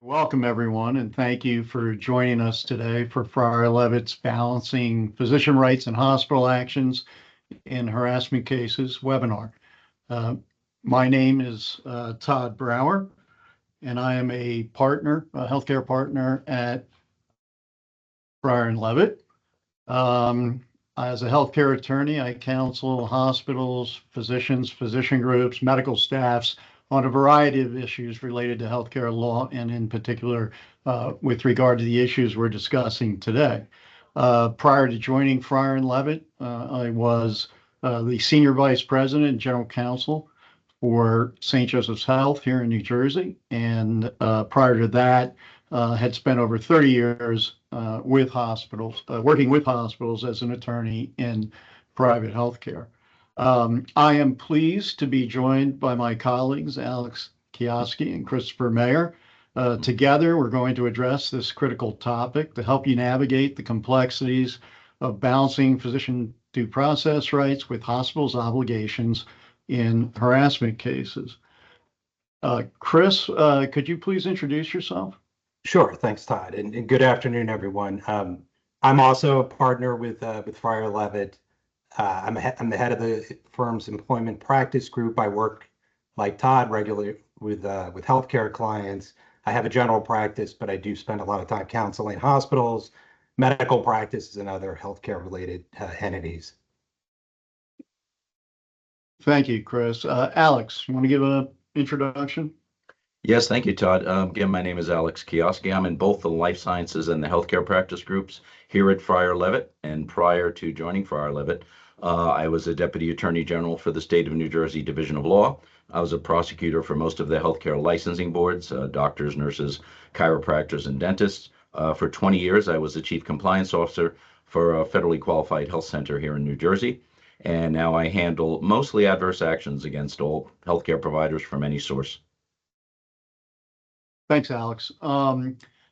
Welcome, everyone, and thank you for joining us today for Frier Levitt's Balancing Physician Rights and Hospital Actions in Harassment Cases webinar. Uh, my name is Todd Brower, and I am a partner, a healthcare partner at Frier Levitt. As a healthcare attorney, I counsel hospitals, physicians, physician groups, medical staffs on a variety of issues related to healthcare law, and in particular, with regard to the issues we're discussing today. Prior to joining Frier and Levitt, I was the Senior Vice President and General Counsel for St. Joseph's Health here in New Jersey. And prior to that, had spent over 30 years with hospitals, working with hospitals as an attorney in private healthcare. I am pleased to be joined by my colleagues, Alex Keoskey and Christopher Mayer. Together, we're going to address this critical topic to help you navigate the complexities of balancing physician due process rights with hospitals' obligations in harassment cases. Chris, could you please introduce yourself? Sure, thanks, Todd, and good afternoon, everyone. I'm also a partner with Frier Levitt. I'm the head of the firm's employment practice group. I work, like Todd, regularly with healthcare clients. I have a general practice, but I do spend a lot of time counseling hospitals, medical practices, and other healthcare-related entities. Thank you, Chris. Alex, you want to give an introduction? Yes, thank you, Todd. Again, my name is Alex Keoskey. I'm in both the life sciences and the healthcare practice groups here at Frier Levitt. And prior to joining Frier Levitt, I was a Deputy Attorney General for the State of New Jersey Division of Law. I was a prosecutor for most of the healthcare licensing boards, doctors, nurses, chiropractors, and dentists. For 20 years, I was the Chief Compliance Officer for a federally qualified health center here in New Jersey. And now I handle mostly adverse actions against all healthcare providers from any source. Thanks, Alex.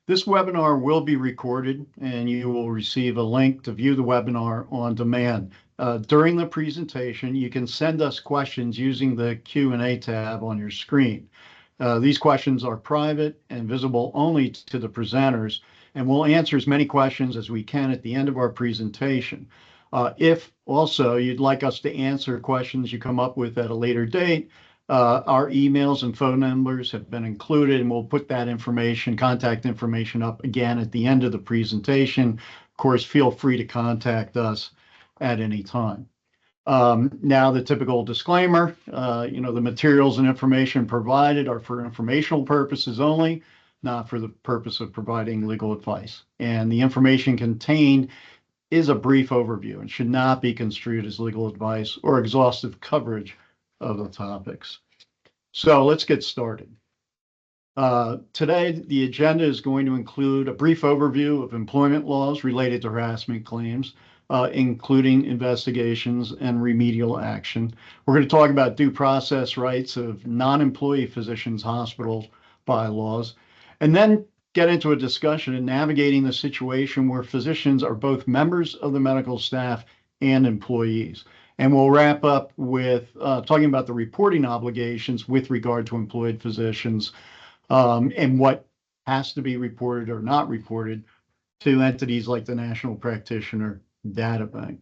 This webinar will be recorded, and you will receive a link to view the webinar on demand. During the presentation, you can send us questions using the Q&A tab on your screen. These questions are private and visible only to the presenters, and we'll answer as many questions as we can at the end of our presentation. If also you'd like us to answer questions you come up with at a later date, our emails and phone numbers have been included, and we'll put that information, contact information, up again at the end of the presentation. Of course, feel free to contact us at any time. Now, the typical disclaimer, the materials and information provided are for informational purposes only, not for the purpose of providing legal advice. And the information contained is a brief overview and should not be construed as legal advice or exhaustive coverage of the topics. So let's get started. Today, the agenda is going to include a brief overview of employment laws related to harassment claims, including investigations and remedial action. We're going to talk about due process rights of non-employee physicians, hospitals, bylaws, and then get into a discussion in navigating the situation where physicians are both members of the medical staff and employees. And we'll wrap up with talking about the reporting obligations with regard to employed physicians and what has to be reported or not reported to entities like the National Practitioner Data Bank.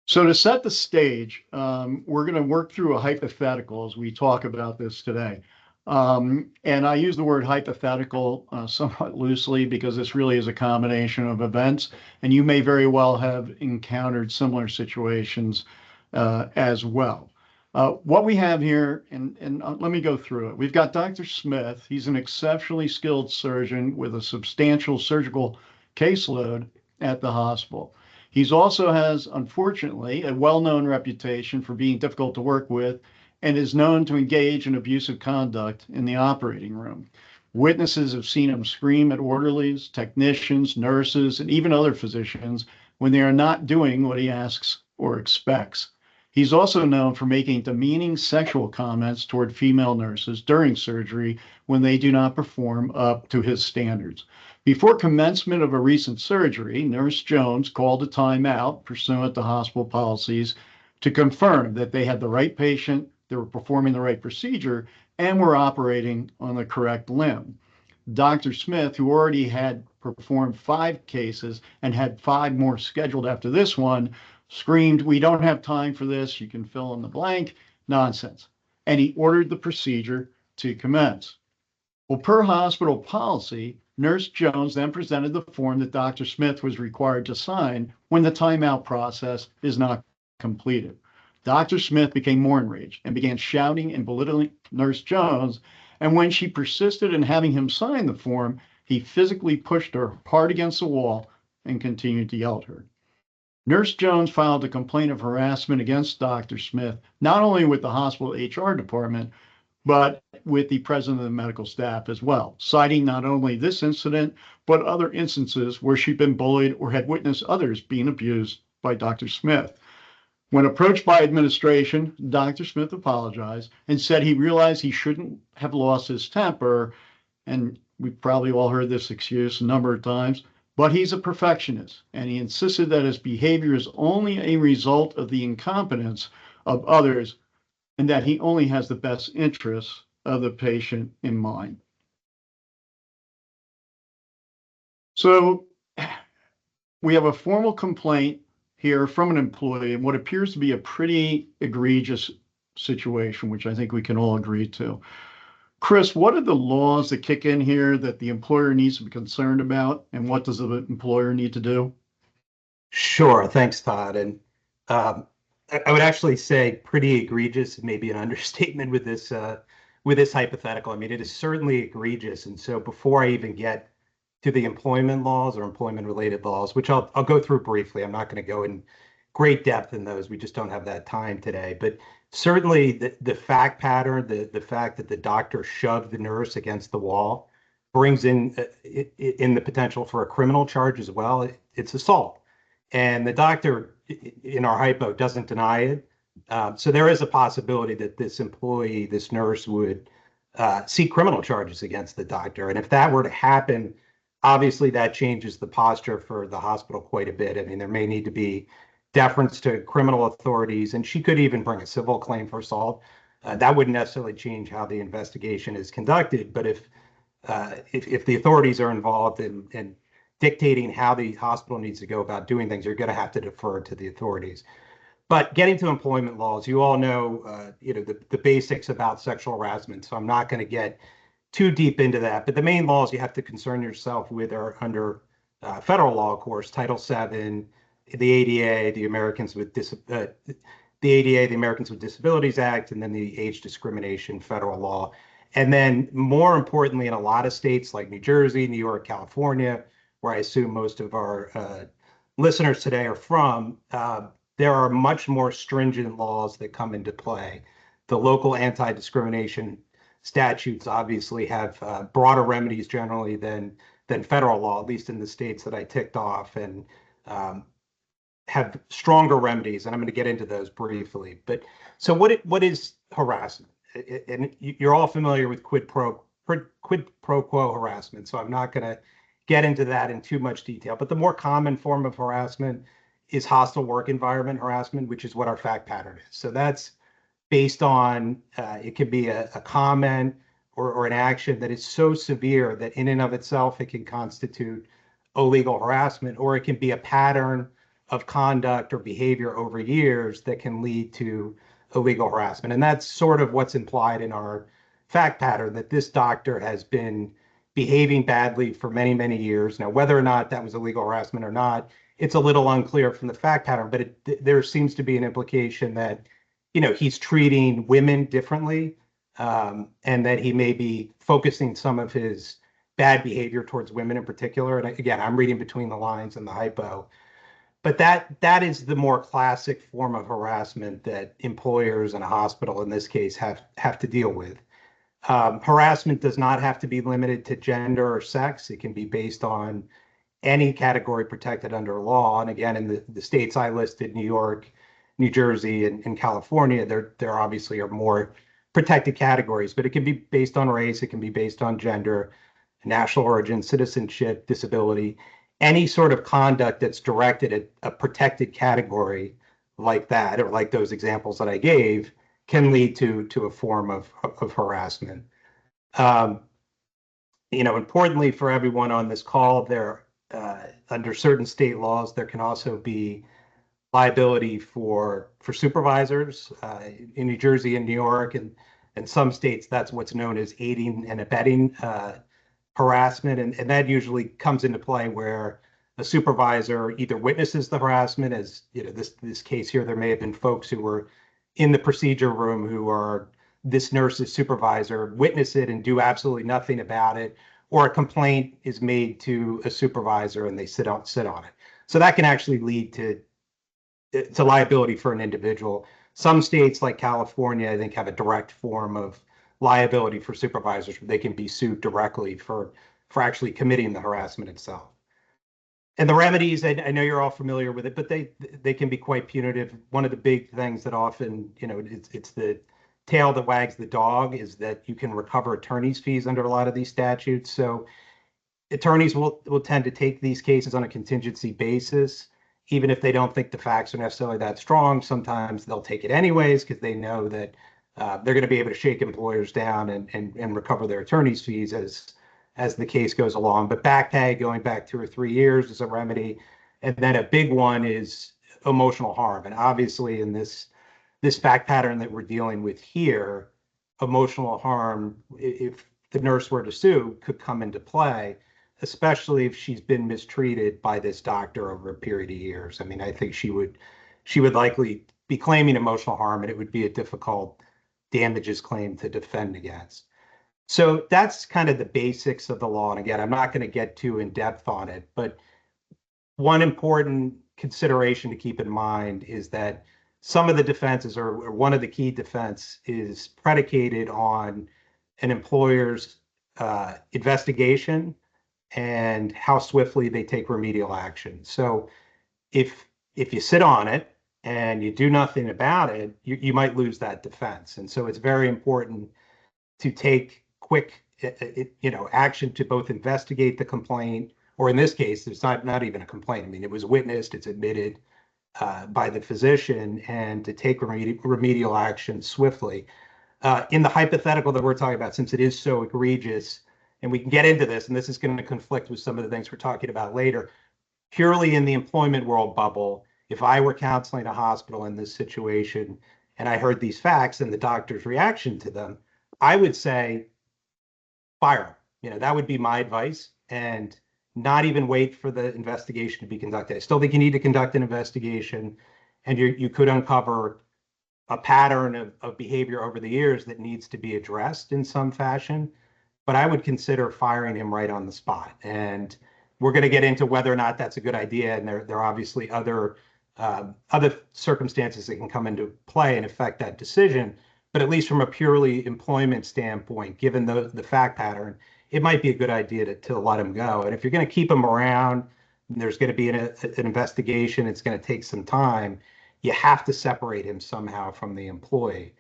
So to set the stage, we're going to work through a hypothetical as we talk about this today. And I use the word hypothetical somewhat loosely because this really is a combination of events, and you may very well have encountered similar situations as well. What we have here, and let me go through it. We've got Dr. Smith. He's an exceptionally skilled surgeon with a substantial surgical caseload at the hospital. He also has, unfortunately, a well-known reputation for being difficult to work with and is known to engage in abusive conduct in the operating room. Witnesses have seen him scream at orderlies, technicians, nurses, and even other physicians when they are not doing what he asks or expects. He's also known for making demeaning sexual comments toward female nurses during surgery when they do not perform up to his standards. Before commencement of a recent surgery, Nurse Jones called a timeout pursuant to hospital policies to confirm that they had the right patient, they were performing the right procedure, and were operating on the correct limb. Dr. Smith, who already had performed 5 cases and had 5 more scheduled after this one, screamed, "We don't have time for this. You can fill in the blank." Nonsense. And he ordered the procedure to commence. Well, per hospital policy, Nurse Jones then presented the form that Dr. Smith was required to sign when the timeout process is not completed. Dr. Smith became more enraged and began shouting and belittling Nurse Jones. And when she persisted in having him sign the form, he physically pushed her hard against the wall and continued to yell at her. Nurse Jones filed a complaint of harassment against Dr. Smith, not only with the hospital HR department, but with the president of the medical staff as well, citing not only this incident, but other instances where she'd been bullied or had witnessed others being abused by Dr. Smith. When approached by administration, Dr. Smith apologized and said he realized he shouldn't have lost his temper. And we've probably all heard this excuse a number of times, but he's a perfectionist. And he insisted that his behavior is only a result of the incompetence of others and that he only has the best interests of the patient in mind. So we have a formal complaint here from an employee in what appears to be a pretty egregious situation, which I think we can all agree to. Chris, what are the laws that kick in here that the employer needs to be concerned about, and what does the employer need to do? Sure, thanks, Todd. And I would actually say pretty egregious, maybe an understatement with this hypothetical. I mean, it is certainly egregious. And so before I even get to the employment laws or employment-related laws, which I'll go through briefly, I'm not going to go in great depth in those. We just don't have that time today. But certainly the fact pattern, the fact that the doctor shoved the nurse against the wall brings in the potential for a criminal charge as well. It's assault. And the doctor in our hypo doesn't deny it. So there is a possibility that this employee, this nurse, would seek criminal charges against the doctor. And if that were to happen, obviously that changes the posture for the hospital quite a bit. I mean, there may need to be deference to criminal authorities, and she could even bring a civil claim for assault. That wouldn't necessarily change how the investigation is conducted. But if the authorities are involved in dictating how the hospital needs to go about doing things, you're going to have to defer to the authorities. But getting to employment laws, you all know, the basics about sexual harassment. So I'm not going to get too deep into that. But the main laws you have to concern yourself with are under federal law, of course, Title VII, the ADA, the Americans with the Americans with Disabilities Act, and then the age discrimination federal law. And then more importantly, in a lot of states like New Jersey, New York, California, where I assume most of our listeners today are from, there are much more stringent laws that come into play. The local anti-discrimination statutes obviously have broader remedies generally than federal law, at least in the states that I ticked off, and have stronger remedies. And I'm going to get into those briefly. But so what is harassment? And you're all familiar with quid pro quo harassment, so I'm not going to get into that in too much detail. But the more common form of harassment is hostile work environment harassment, which is what our fact pattern is. So that's based on, it could be a comment or an action that is so severe that in and of itself, it can constitute illegal harassment, or it can be a pattern of conduct or behavior over years that can lead to illegal harassment. And that's sort of what's implied in our fact pattern, that this doctor has been behaving badly for many, many years. Now, whether or not that was illegal harassment or not, it's a little unclear from the fact pattern, but there seems to be an implication that, he's treating women differently, and that he may be focusing some of his bad behavior towards women in particular. And again, I'm reading between the lines in the hypo. But that is the more classic form of harassment that employers and a hospital in this case have to deal with. Harassment does not have to be limited to gender or sex. It can be based on any category protected under law. And again, in the states I listed, New York, New Jersey, and California, there obviously are more protected categories, but it can be based on race, it can be based on gender, national origin, citizenship, disability, any sort of conduct that's directed at a protected category like that, or like those examples that I gave, can lead to a form of harassment. Importantly for everyone on this call, under certain state laws, there can also be liability for supervisors. In New Jersey and New York and some states, that's what's known as aiding and abetting harassment. And that usually comes into play where a supervisor either witnesses the harassment, as this case here, there may have been folks who were in the procedure room who are this nurse's supervisor, witness it and do absolutely nothing about it, or a complaint is made to a supervisor and they sit on it. So that can actually lead to liability for an individual. Some states like California, I think, have a direct form of liability for supervisors where they can be sued directly for actually committing the harassment itself. And the remedies, I know you're all familiar with it, but they can be quite punitive. One of the big things that often, it's the tail that wags the dog, is that you can recover attorney's fees under a lot of these statutes. So attorneys will tend to take these cases on a contingency basis, even if they don't think the facts are necessarily that strong. Sometimes they'll take it anyways because they know that they're going to be able to shake employers down and recover their attorney's fees as the case goes along. But back pay, going back 2 or 3 years, is a remedy. And then a big one is emotional harm. And obviously in this fact pattern that we're dealing with here, emotional harm, if the nurse were to sue, could come into play, especially if she's been mistreated by this doctor over a period of years. I mean, I think she would likely be claiming emotional harm, and it would be a difficult damages claim to defend against. So that's kind of the basics of the law. And again, I'm not going to get too in depth on it, but one important consideration to keep in mind is that some of the defenses, or one of the key defense, is predicated on an employer's investigation and how swiftly they take remedial action. So if you sit on it and you do nothing about it, you might lose that defense. And so it's very important to take quick action to both investigate the complaint, or in this case, it's not even a complaint. I mean, it was witnessed, it's admitted by the physician, and to take remedial action swiftly. In the hypothetical that we're talking about, since it is so egregious, and we can get into this, and this is going to conflict with some of the things we're talking about later, purely in the employment world bubble, if I were counseling a hospital in this situation and I heard these facts and the doctor's reaction to them, I would say, fire them. That would be my advice, and not even wait for the investigation to be conducted. I still think you need to conduct an investigation, and you could uncover a pattern of behavior over the years that needs to be addressed in some fashion. But I would consider firing him right on the spot. And we're going to get into whether or not that's a good idea. And there are obviously other circumstances that can come into play and affect that decision. But at least from a purely employment standpoint, given the fact pattern, it might be a good idea to let him go. And if you're going to keep him around, there's going to be an investigation, it's going to take some time, you have to separate him somehow from the employee.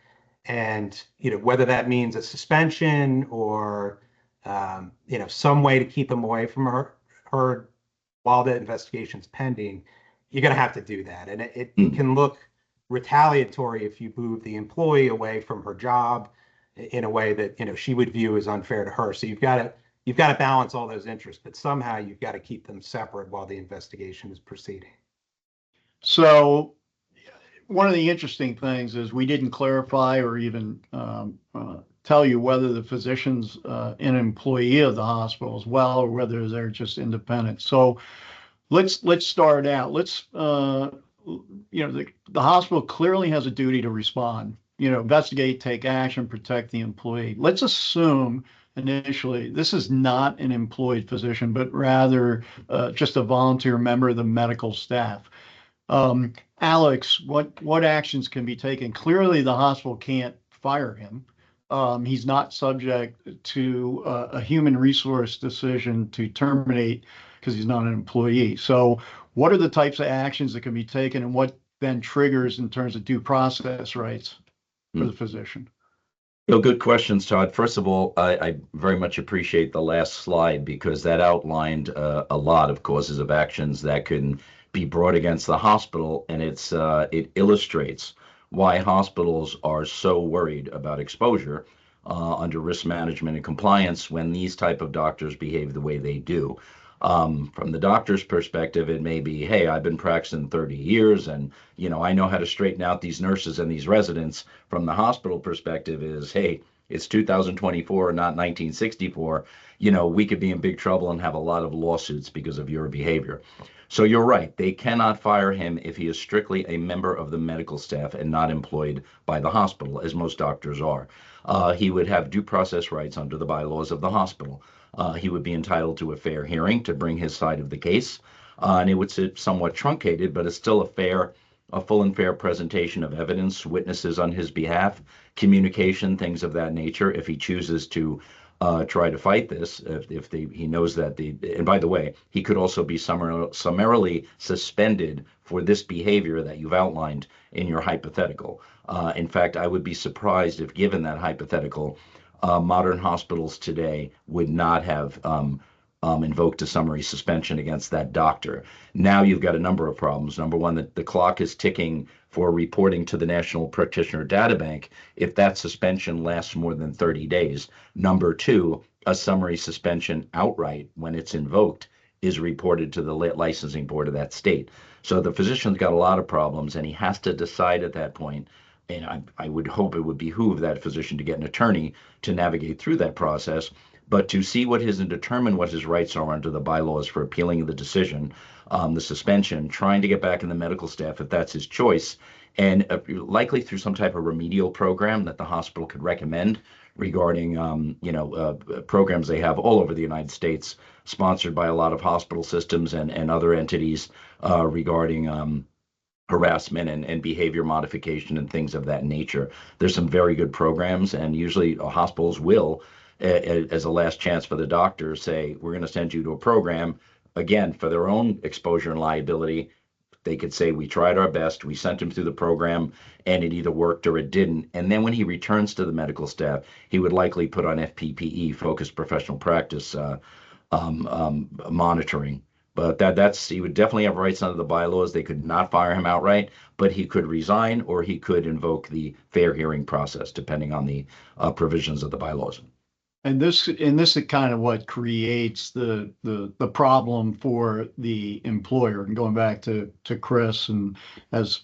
And whether that means a suspension or some way to keep him away from her while the investigation's pending, you're going to have to do that. And it can look retaliatory if you move the employee away from her job in a way that she would view as unfair to her. So you've got to balance all those interests, but somehow you've got to keep them separate while the investigation is proceeding. So one of the interesting things is we didn't clarify or even tell you whether the physician's an employee of the hospital as well, or whether they're just independent. So let's start out. The hospital clearly has a duty to respond, investigate, take action, protect the employee. Let's assume initially this is not an employed physician, but rather just a volunteer member of the medical staff. Alex, what actions can be taken? Clearly, the hospital can't fire him. He's not subject to a human resource decision to terminate because he's not an employee. So what are the types of actions that can be taken, and what then triggers in terms of due process rights for the physician? Good questions, Todd. First of all, I very much appreciate the last slide, because that outlined a lot of causes of actions that can be brought against the hospital, and it illustrates why hospitals are so worried about exposure under risk management and compliance when these type of doctors behave the way they do. From the doctor's perspective, it may be, hey, I've been practicing 30 years and, I know how to straighten out these nurses and these residents. From the hospital perspective is, hey, it's 2024, not 1964. We could be in big trouble and have a lot of lawsuits because of your behavior. So you're right. They cannot fire him if he is strictly a member of the medical staff and not employed by the hospital, as most doctors are. He would have due process rights under the bylaws of the hospital. He would be entitled to a fair hearing to bring his side of the case, and it would sit somewhat truncated, but it's still a full and fair presentation of evidence, witnesses on his behalf, communication, things of that nature. If he chooses to try to fight this, if he knows that and by the way, he could also be summarily suspended for this behavior that you've outlined in your hypothetical. In fact, I would be surprised if, given that hypothetical, modern hospitals today would not have invoked a summary suspension against that doctor. Now you've got a number of problems. Number one, that the clock is ticking for reporting to the National Practitioner Data Bank if that suspension lasts more than 30 days. Number two, a summary suspension outright, when it's invoked, is reported to the licensing board of that state. So the physician's got a lot of problems, and he has to decide at that point. And I would hope it would behoove that physician to get an attorney to navigate through that process, but to see and determine what his rights are under the bylaws for appealing the decision, the suspension, trying to get back in the medical staff if that's his choice, and likely through some type of remedial program that the hospital could recommend regarding, programs they have all over the United States, sponsored by a lot of hospital systems and other entities regarding harassment and behavior modification and things of that nature. There's some very good programs, and usually hospitals will, as a last chance for the doctor, say, we're going to send you to a program, again, for their own exposure and liability. They could say, we tried our best, we sent him through the program, and it either worked or it didn't. And then when he returns to the medical staff, he would likely put on FPPE, focused professional practice monitoring. But he would definitely have rights under the bylaws. They could not fire him outright, but he could resign or he could invoke the fair hearing process, depending on the provisions of the bylaws. And this is kind of what creates the problem for the employer. And going back to Chris and as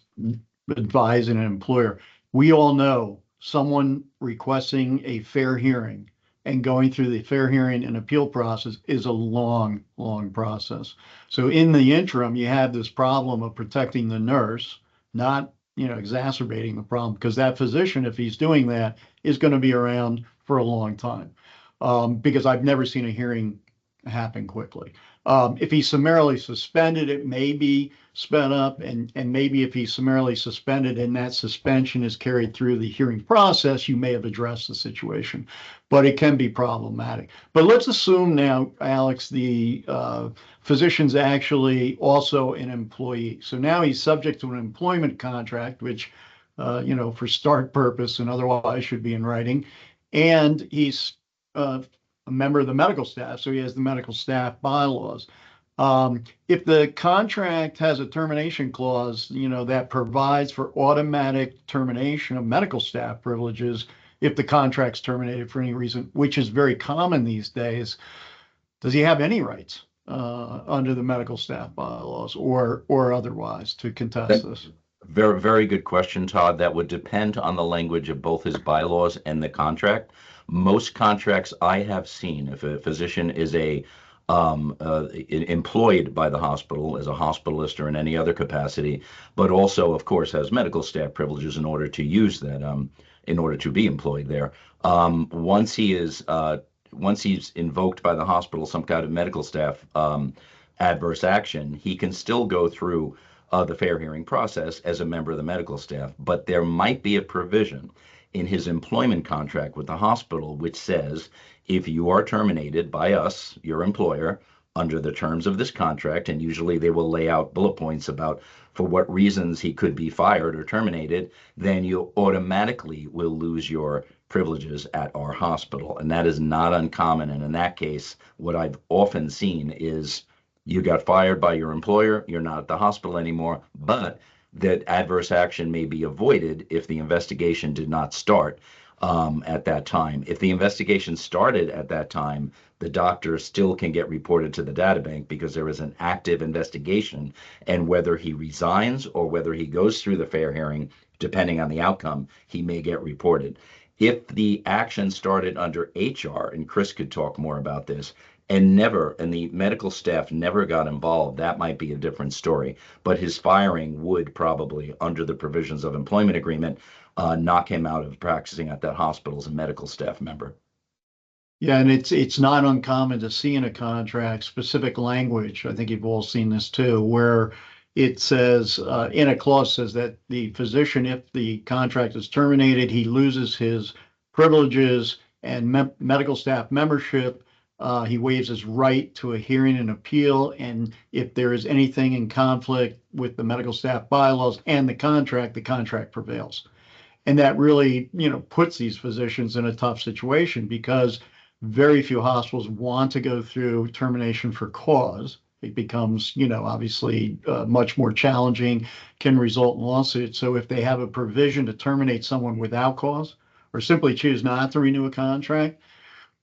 advising an employer, we all know someone requesting a fair hearing and going through the fair hearing and appeal process is a long, long process. So in the interim, you have this problem of protecting the nurse, not exacerbating the problem, because that physician, if he's doing that, is going to be around for a long time. Because I've never seen a hearing happen quickly. If he's summarily suspended, it may be sped up, and maybe if he's summarily suspended and that suspension is carried through the hearing process, you may have addressed the situation, but it can be problematic. But let's assume now, Alex, the physician's actually also an employee. So now he's subject to an employment contract, which, for start purpose and otherwise should be in writing, and he's a member of the medical staff, so he has the medical staff bylaws. If the contract has a termination clause, that provides for automatic termination of medical staff privileges if the contract's terminated for any reason, which is very common these days, does he have any rights under the medical staff bylaws or otherwise to contest this? Very, very good question, Todd. That would depend on the language of both his bylaws and the contract. Most contracts I have seen, if a physician is employed by the hospital as a hospitalist or in any other capacity, but also, of course, has medical staff privileges in order to use that, in order to be employed there. Once he's invoked by the hospital some kind of medical staff adverse action, he can still go through the fair hearing process as a member of the medical staff. But there might be a provision in his employment contract with the hospital which says, if you are terminated by us, your employer, under the terms of this contract, and usually they will lay out bullet points about for what reasons he could be fired or terminated, then you automatically will lose your privileges at our hospital. And that is not uncommon. And in that case, what I've often seen is you got fired by your employer, you're not at the hospital anymore, but that adverse action may be avoided if the investigation did not start at that time. If the investigation started at that time, the doctor still can get reported to the databank because there is an active investigation, and whether he resigns or whether he goes through the fair hearing, depending on the outcome, he may get reported. If the action started under HR, and Chris could talk more about this, and the medical staff never got involved, that might be a different story. But his firing would probably, under the provisions of employment agreement, knock him out of practicing at that hospital as a medical staff member. Yeah, and it's not uncommon to see in a contract specific language. I think you've all seen this too, where it says in a clause says that the physician, if the contract is terminated, he loses his privileges and medical staff membership. He waives his right to a hearing and appeal, and if there is anything in conflict with the medical staff bylaws and the contract prevails. And that really, puts these physicians in a tough situation because very few hospitals want to go through termination for cause. It becomes, obviously much more challenging, can result in lawsuits. So if they have a provision to terminate someone without cause or simply choose not to renew a contract,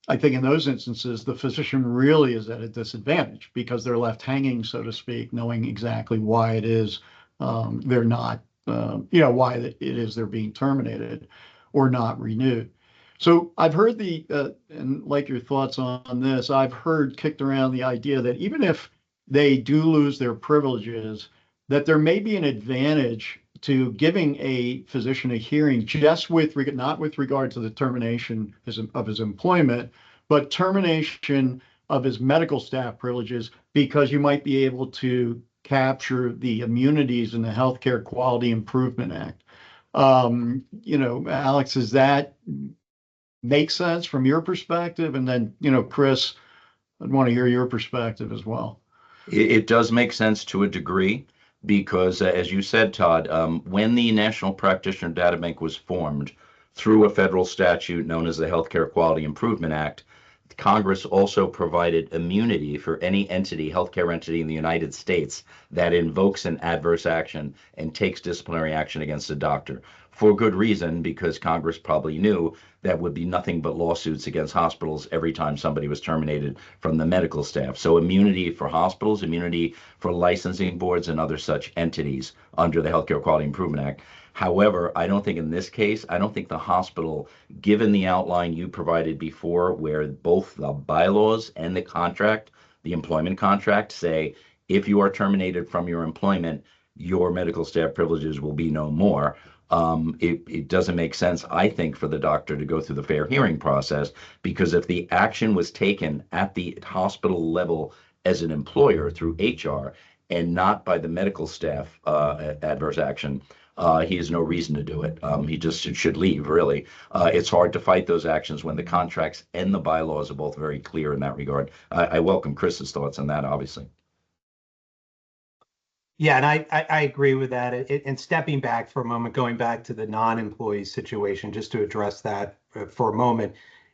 I think in those instances, the physician really is at a disadvantage because they're left hanging, so to speak, knowing exactly why it is they're not, why it is they're being terminated or not renewed. So I've heard and like your thoughts on this, I've heard kicked around the idea that even if they do lose their privileges, that there may be an advantage to giving a physician a hearing just not with regard to the termination of his employment, but termination of his medical staff privileges, because you might be able to capture the immunities in the Healthcare Quality Improvement Act. Alex, does that make sense from your perspective? And then, Chris, I'd want to hear your perspective as well. It does make sense to a degree because, as you said, Todd, when the National Practitioner Data Bank was formed through a federal statute known as the Healthcare Quality Improvement Act, Congress also provided immunity for any healthcare entity in the United States that invokes an adverse action and takes disciplinary action against a doctor. For good reason, because Congress probably knew that would be nothing but lawsuits against hospitals every time somebody was terminated from the medical staff. So immunity for hospitals, immunity for licensing boards and other such entities under the Healthcare Quality Improvement Act. However, I don't think in this case, I don't think the hospital, given the outline you provided before, where both the bylaws and the contract, the employment contract, say if you are terminated from your employment, your medical staff privileges will be no more. It doesn't make sense, I think, for the doctor to go through the fair hearing process, because if the action was taken at the hospital level as an employer through HR and not by the medical staff adverse action, he has no reason to do it. He just should leave, really. It's hard to fight those actions when the contracts and the bylaws are both very clear in that regard. I welcome Chris's thoughts on that, obviously. Yeah, and I agree with that. And stepping back for a moment, going back to the non-employee situation, just to address that for a moment,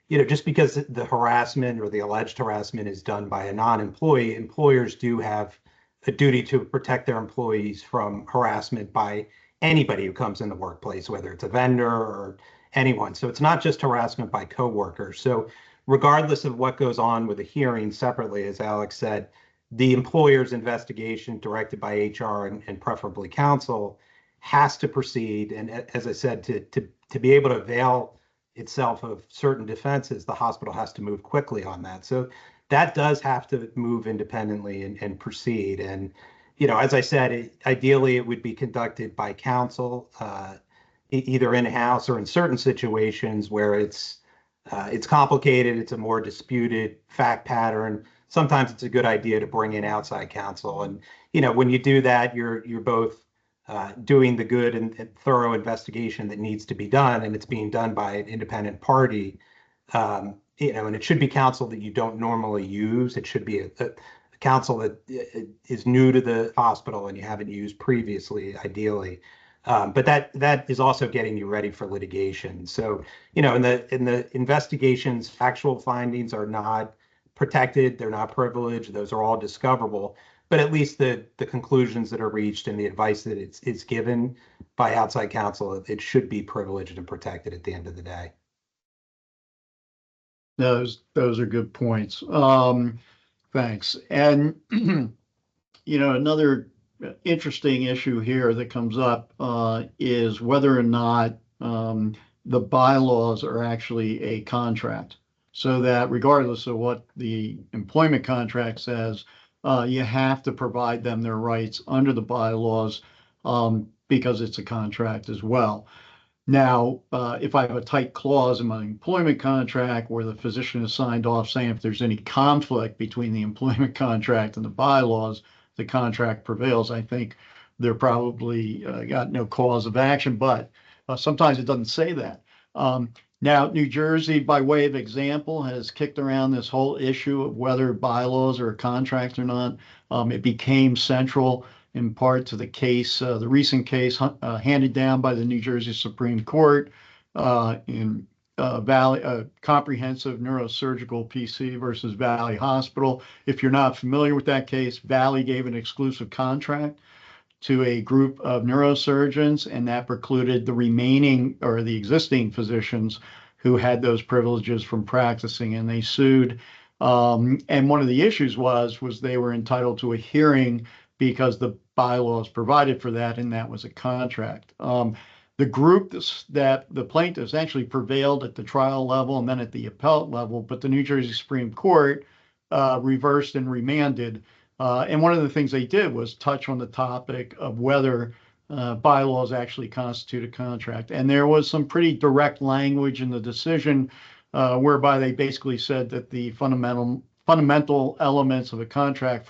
just because the harassment or the alleged harassment is done by a non-employee, employers do have a duty to protect their employees from harassment by anybody who comes in the workplace, whether it's a vendor or anyone. So it's not just harassment by coworkers. So regardless of what goes on with the hearing separately, as Alex said, the employer's investigation directed by HR and preferably counsel has to proceed. And as I said, to be able to avail itself of certain defenses, the hospital has to move quickly on that. So that does have to move independently and proceed. And, as I said, ideally it would be conducted by counsel, either in-house or in certain situations where it's complicated, it's a more disputed fact pattern. Sometimes it's a good idea to bring in outside counsel. And, when you do that, you're both doing the good and thorough investigation that needs to be done, and it's being done by an independent party. And it should be counsel that you don't normally use. It should be a counsel that is new to the hospital and you haven't used previously, ideally. But that is also getting you ready for litigation. So, in the investigations, factual findings are not protected. They're not privileged. Those are all discoverable. but at least the conclusions that are reached and the advice that is given by outside counsel, it should be privileged and protected at the end of the day. Those are good points. Thanks. And another interesting issue here that comes up is whether or not the bylaws are actually a contract. So that regardless of what the employment contract says, you have to provide them their rights under the bylaws because it's a contract as well. Now, if I have a tight clause in my employment contract where the physician has signed off saying if there's any conflict between the employment contract and the bylaws, the contract prevails, I think they're probably got no cause of action, but sometimes it doesn't say that. Now, New Jersey, by way of example, has kicked around this whole issue of whether bylaws are a contract or not. It became central in part to the case, the recent case handed down by the New Jersey Supreme Court in Valley Comprehensive Neurosurgical PC versus Valley Hospital. If you're not familiar with that case, Valley gave an exclusive contract to a group of neurosurgeons, and that precluded the remaining or the existing physicians who had those privileges from practicing, and they sued. And one of the issues was they were entitled to a hearing because the bylaws provided for that, and that was a contract. The group that the plaintiffs actually prevailed at the trial level and then at the appellate level, but the New Jersey Supreme Court reversed and remanded. And one of the things they did was touch on the topic of whether bylaws actually constitute a contract. And there was some pretty direct language in the decision whereby they basically said that the fundamental elements of a contract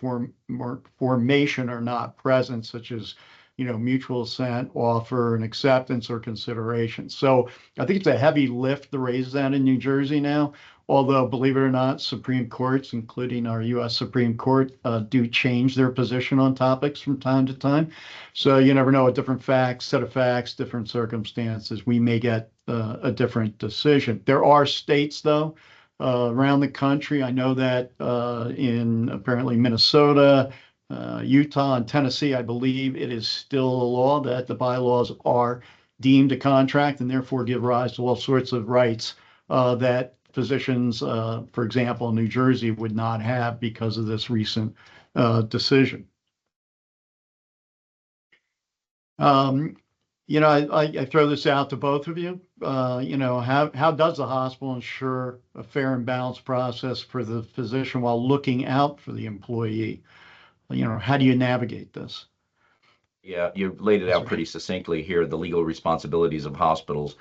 formation are not present, such as mutual assent, offer, and acceptance or consideration. So I think it's a heavy lift to raise that in New Jersey now. Although, believe it or not, Supreme Courts, including our U.S. Supreme Court, do change their position on topics from time to time. So you never know, a different set of facts, different circumstances, we may get a different decision. There are states, though, around the country. I know that in apparently Minnesota, Utah, and Tennessee, I believe it is still a law that the bylaws are deemed a contract and therefore give rise to all sorts of rights that physicians, for example, in New Jersey would not have because of this recent decision. I throw this out to both of you. How does the hospital ensure a fair and balanced process for the physician while looking out for the employee? How do you navigate this? Yeah, you laid it out pretty succinctly here, the legal responsibilities of hospitals.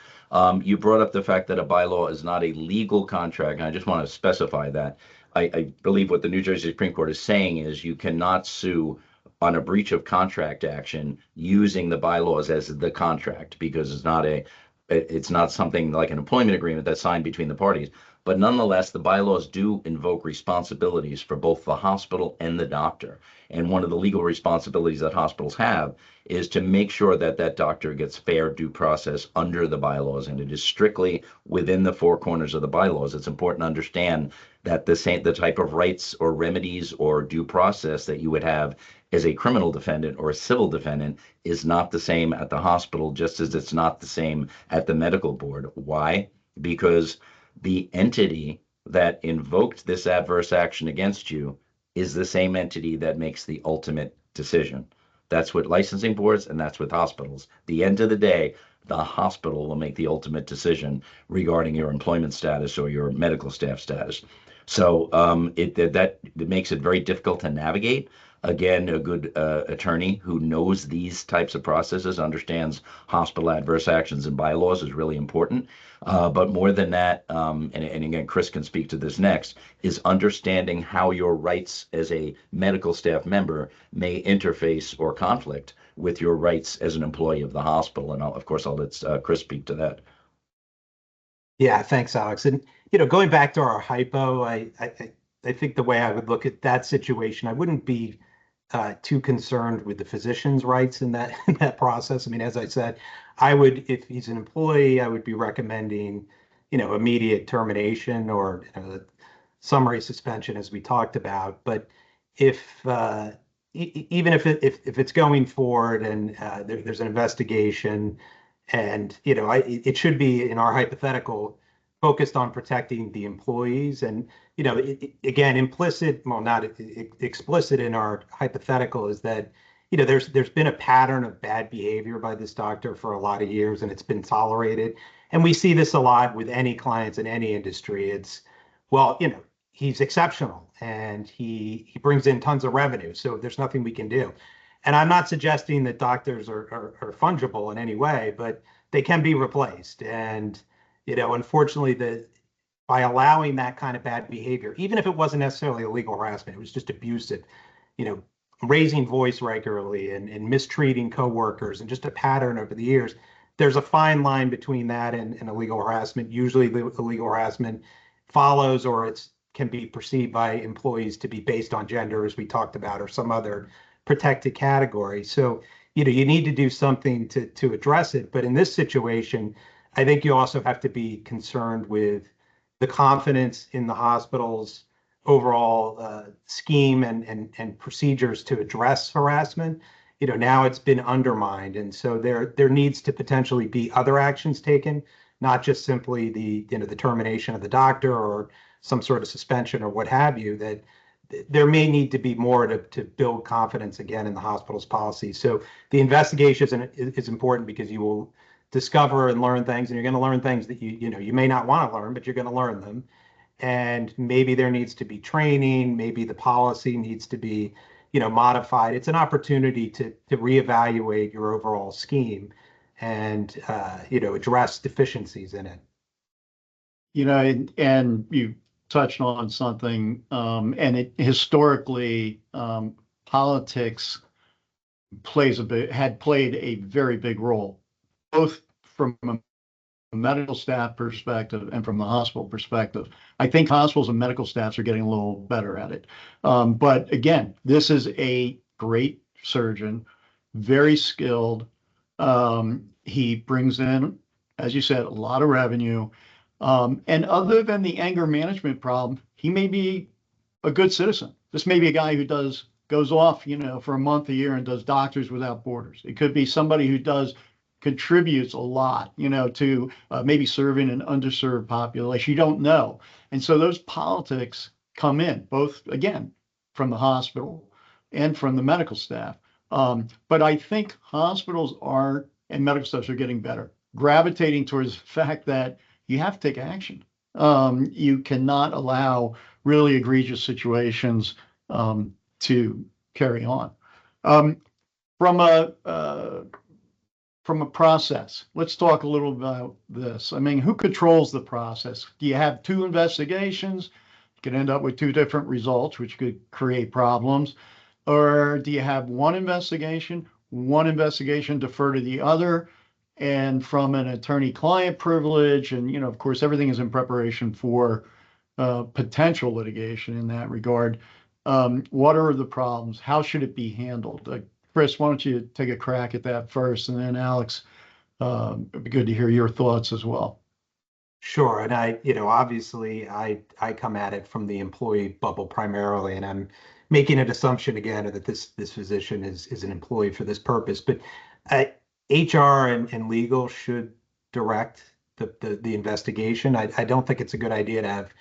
You brought up the fact that a bylaw is not a legal contract, and I just want to specify that. I believe what the New Jersey Supreme Court is saying is you cannot sue on a breach of contract action using the bylaws as the contract because it's not something like an employment agreement that's signed between the parties. But nonetheless, the bylaws do invoke responsibilities for both the hospital and the doctor. And one of the legal responsibilities that hospitals have is to make sure that that doctor gets fair due process under the bylaws. And it is strictly within the four corners of the bylaws. It's important to understand that the type of rights or remedies or due process that you would have as a criminal defendant or a civil defendant is not the same at the hospital, just as it's not the same at the medical board. Why? Because the entity that invoked this adverse action against you is the same entity that makes the ultimate decision. That's with licensing boards and that's with hospitals. The end of the day, the hospital will make the ultimate decision regarding your employment status or your medical staff status. So that makes it very difficult to navigate. Again, a good attorney who knows these types of processes, understands hospital adverse actions and bylaws is really important. But more than that, and again, Chris can speak to this next, is understanding how your rights as a medical staff member may interface or conflict with your rights as an employee of the hospital. And of course, I'll let Chris speak to that. Yeah, thanks, Alex. And going back to our hypo, I think the way I would look at that situation, I wouldn't be too concerned with the physician's rights in that process. I mean, as I said, if he's an employee, I would be recommending, immediate termination or summary suspension, as we talked about. But if even if it's going forward and there's an investigation, and it should be in our hypothetical focused on protecting the employees. And again, implicit, well, not explicit in our hypothetical is that there's been a pattern of bad behavior by this doctor for a lot of years, and it's been tolerated. And we see this a lot with any clients in any industry. It's, well, he's exceptional and he brings in tons of revenue, so there's nothing we can do. And I'm not suggesting that doctors are fungible in any way, but they can be replaced. And unfortunately, by allowing that kind of bad behavior, even if it wasn't necessarily illegal harassment, it was just abusive, raising voice regularly and mistreating coworkers, and just a pattern over the years. There's a fine line between that and illegal harassment. Usually the illegal harassment follows, or it can be perceived by employees to be based on gender, as we talked about, or some other protected category. So, you need to do something to address it. But in this situation, I think you also have to be concerned with the confidence in the hospital's overall scheme and procedures to address harassment. Now it's been undermined, and so there needs to potentially be other actions taken, not just simply the termination of the doctor or some sort of suspension or what have you. That there may need to be more to build confidence again in the hospital's policy. So the investigation is important, because you will discover and learn things, and you're going to learn things that you may not want to learn, but you're going to learn them. And maybe there needs to be training, maybe the policy needs to be modified. It's an opportunity to reevaluate your overall scheme and address deficiencies in it. And you touched on something, and it historically, politics had played a very big role, both from a medical staff perspective and from the hospital perspective. I think hospitals and medical staffs are getting a little better at it. But again, this is a great surgeon, very skilled. He brings in, as you said, a lot of revenue. And other than the anger management problem, he may be a good citizen. This may be a guy who goes off, for a month, a year, and does Doctors Without Borders. It could be somebody who contributes a lot, to maybe serving an underserved population. You don't know. And so those politics come in, both, again, from the hospital and from the medical staff. But I think hospitals and medical staffs are getting better, gravitating towards the fact that you have to take action. You cannot allow really egregious situations to carry on. From a process, let's talk a little about this. I mean, who controls the process? Do you have two investigations? You can end up with two different results, which could create problems. Or do you have one investigation defer to the other? And from an attorney-client privilege, and of course, everything is in preparation for potential litigation in that regard. What are the problems? How should it be handled? Chris, why don't you take a crack at that first, and then Alex, it'd be good to hear your thoughts as well. Sure, and obviously, I come at it from the employee bubble primarily, and I'm making an assumption again that this physician is an employee for this purpose. But HR and legal should direct the investigation. I don't think it's a good idea to have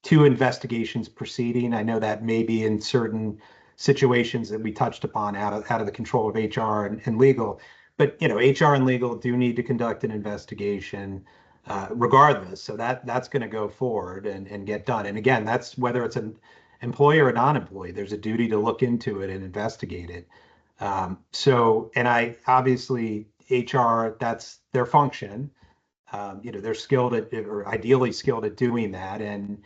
two investigations proceeding. I know that maybe in certain situations that we touched upon out of the control of HR and legal, but HR and legal do need to conduct an investigation regardless. So that's going to go forward and get done. And again, that's whether it's an employee or a non-employee. There's a duty to look into it and investigate it. And I obviously HR, that's their function. They're skilled at, or ideally skilled at, doing that. And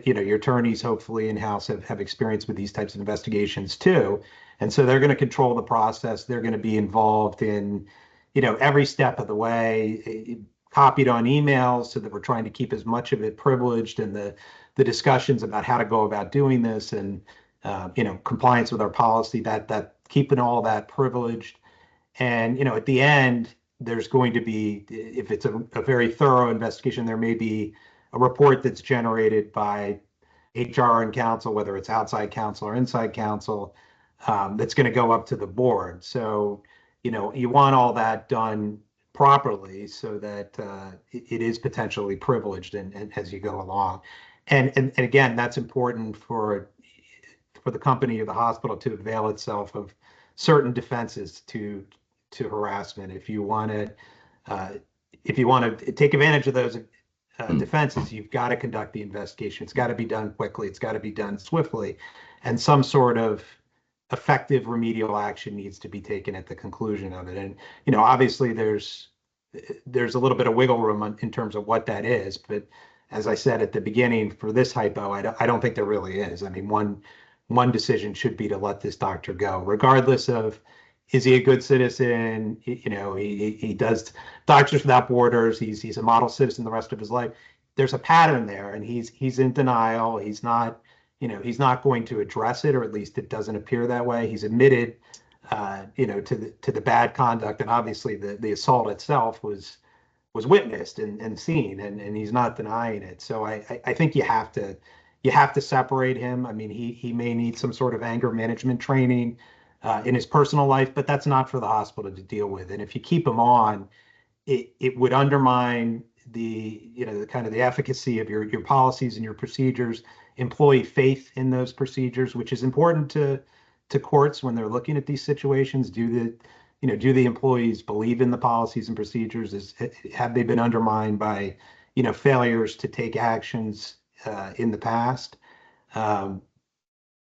your attorneys, hopefully in-house, have experience with these types of investigations too. And so they're going to control the process. They're going to be involved in, every step of the way, copied on emails, so that we're trying to keep as much of it privileged, and the discussions about how to go about doing this, and compliance with our policy, that keeping all that privileged. And at the end, there's going to be, if it's a very thorough investigation, there may be a report that's generated by HR and counsel, whether it's outside counsel or inside counsel, that's going to go up to the board. So, you want all that done properly so that it is potentially privileged and as you go along. And again, that's important for the company or the hospital to avail itself of certain defenses to harassment. If you want to take advantage of those defenses, you've got to conduct the investigation. It's got to be done quickly. It's got to be done swiftly, and some sort of effective remedial action needs to be taken at the conclusion of it. And obviously, there's a little bit of wiggle room in terms of what that is. But as I said at the beginning, for this hypo, I don't think there really is. I mean, one decision should be to let this doctor go, regardless of, is he a good citizen? He does Doctors Without Borders. He's a model citizen the rest of his life. There's a pattern there, and he's in denial. He's not going to address it, or at least it doesn't appear that way. He's admitted, to the bad conduct, and obviously the assault itself was witnessed and seen, and he's not denying it. So I think you have to separate him. I mean, he may need some sort of anger management training in his personal life, but that's not for the hospital to deal with. And if you keep him on, it would undermine the kind of the efficacy of your policies and your procedures, employee faith in those procedures, which is important to courts when they're looking at these situations. Do the employees believe in the policies and procedures? Have they been undermined by failures to take actions in the past?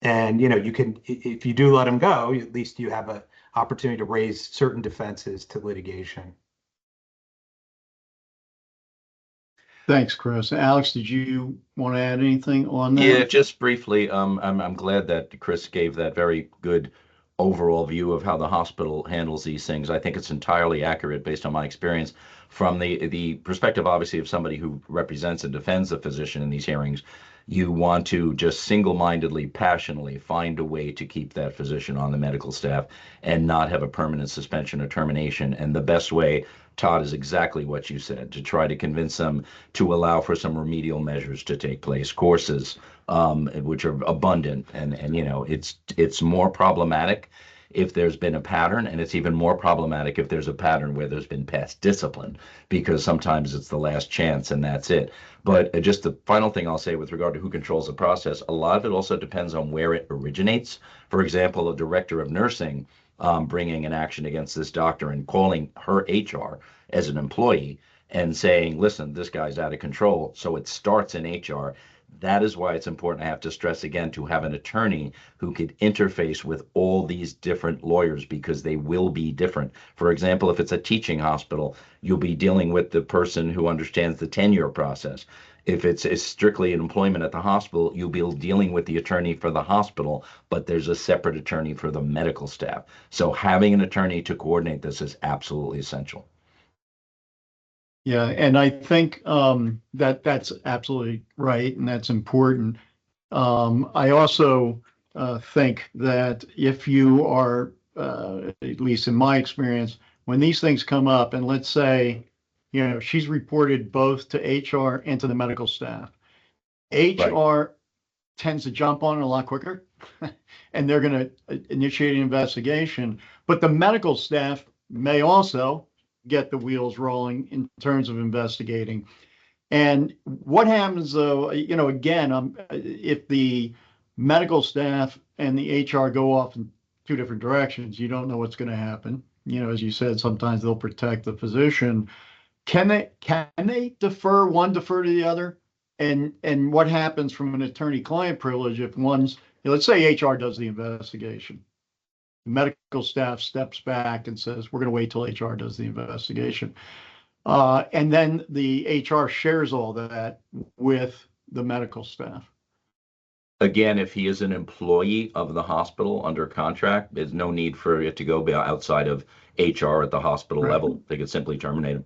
And you can, if you do let them go, at least you have an opportunity to raise certain defenses to litigation. Thanks, Chris. Alex, did you want to add anything on that? Yeah, just briefly. I'm glad that Chris gave that very good overall view of how the hospital handles these things. I think it's entirely accurate based on my experience from the perspective, obviously, of somebody who represents and defends the physician in these hearings. You want to just single-mindedly, passionately find a way to keep that physician on the medical staff and not have a permanent suspension or termination. And the best way, Todd, is exactly what you said, to try to convince them to allow for some remedial measures to take place, courses, which are abundant. And it's more problematic if there's been a pattern, and it's even more problematic if there's a pattern where there's been past discipline, because sometimes it's the last chance and that's it. But just the final thing I'll say with regard to who controls the process, a lot of it also depends on where it originates. For example, a director of nursing bringing an action against this doctor and calling her HR as an employee and saying, listen, this guy's out of control. So it starts in HR. That is why it's important, I have to stress again, to have an attorney who could interface with all these different lawyers, because they will be different. For example, if it's a teaching hospital, you'll be dealing with the person who understands the tenure process. If it's strictly an employment at the hospital, you'll be dealing with the attorney for the hospital, but there's a separate attorney for the medical staff. So having an attorney to coordinate this is absolutely essential. Yeah, and I think that's absolutely right, and that's important. I also think that if you are, at least in my experience, when these things come up, and let's say, she's reported both to HR and to the medical staff, HR tends to jump on it a lot quicker, and they're going to initiate an investigation. But the medical staff may also get the wheels rolling in terms of investigating. And what happens though, again, if the medical staff and the HR go off in two different directions, you don't know what's going to happen. As you said, sometimes they'll protect the physician. Can they defer to the other? And what happens from an attorney-client privilege if let's say HR does the investigation. The medical staff steps back and says, we're going to wait till HR does the investigation. And then the HR shares all that with the medical staff. Again, if he is an employee of the hospital under contract, there's no need for it to go outside of HR at the hospital level. They could simply terminate him.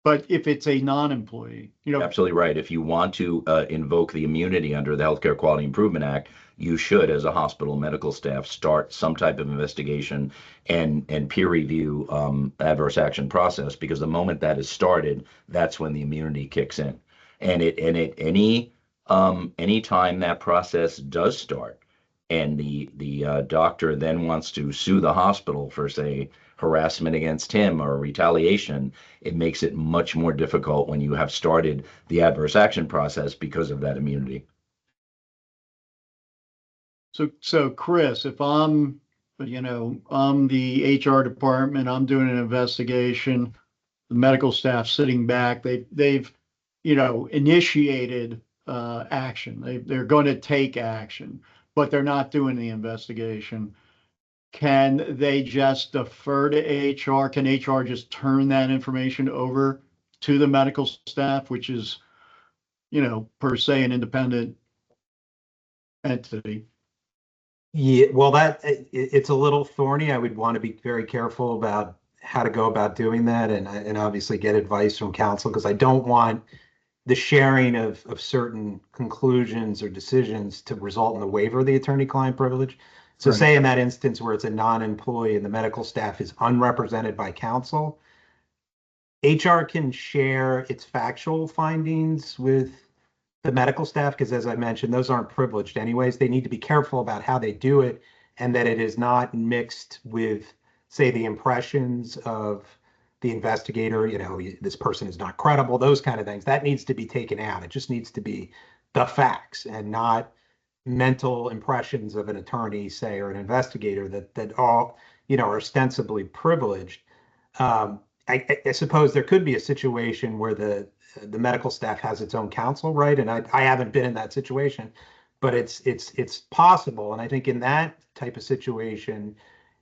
But if it's a non-employee, Absolutely right. If you want to invoke the immunity under the Healthcare Quality Improvement Act, you should, as a hospital medical staff, start some type of investigation and peer review adverse action process, because the moment that is started, that's when the immunity kicks in. And any time that process does start and the doctor then wants to sue the hospital for, say, harassment against him or retaliation, it makes it much more difficult when you have started the adverse action process because of that immunity. So Chris, if I'm the HR department, I'm doing an investigation, the medical staff sitting back, they've initiated action. They're going to take action, but they're not doing the investigation. Can they just defer to HR? Can HR just turn that information over to the medical staff, which is, per se an independent entity? Yeah, well, it's a little thorny. I would want to be very careful about how to go about doing that, and obviously get advice from counsel, because I don't want the sharing of certain conclusions or decisions to result in the waiver of the attorney-client privilege. So Right. say in that instance where it's a non-employee and the medical staff is unrepresented by counsel, HR can share its factual findings with the medical staff, because as I mentioned, those aren't privileged anyways. They need to be careful about how they do it, and that it is not mixed with, say, the impressions of the investigator, this person is not credible, those kind of things. That needs to be taken out. It just needs to be the facts and not mental impressions of an attorney, say, or an investigator that all, are ostensibly privileged. I suppose there could be a situation where the medical staff has its own counsel, right? And I haven't been in that situation, but it's possible. And I think in that type of situation,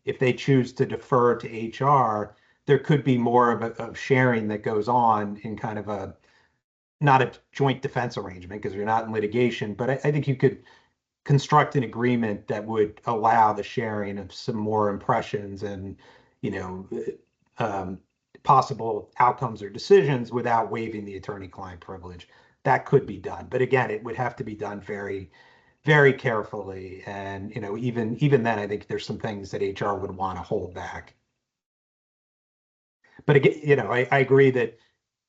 if they choose to defer to HR, there could be more of sharing that goes on in kind of not a joint defense arrangement, because you're not in litigation, but I think you could construct an agreement that would allow the sharing of some more impressions and, possible outcomes or decisions without waiving the attorney-client privilege. That could be done, but again, it would have to be done very, very carefully. And even then, I think there's some things that HR would want to hold back. But again, I agree that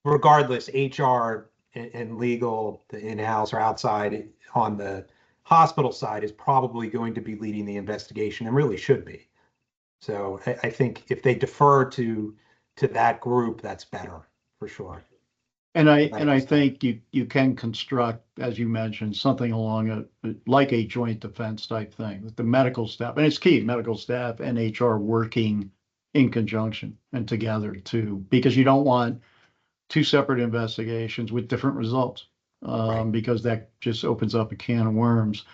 regardless, HR and legal, the in-house or outside on the hospital side, is probably going to be leading the investigation, and really should be. So I think if they defer to that group, that's better for sure. And I think you can construct, as you mentioned, something along like a joint defense type thing with the medical staff, and it's key, medical staff and HR working in conjunction and together too, because you don't want two separate investigations with different results, Right. because that just opens up a can of worms.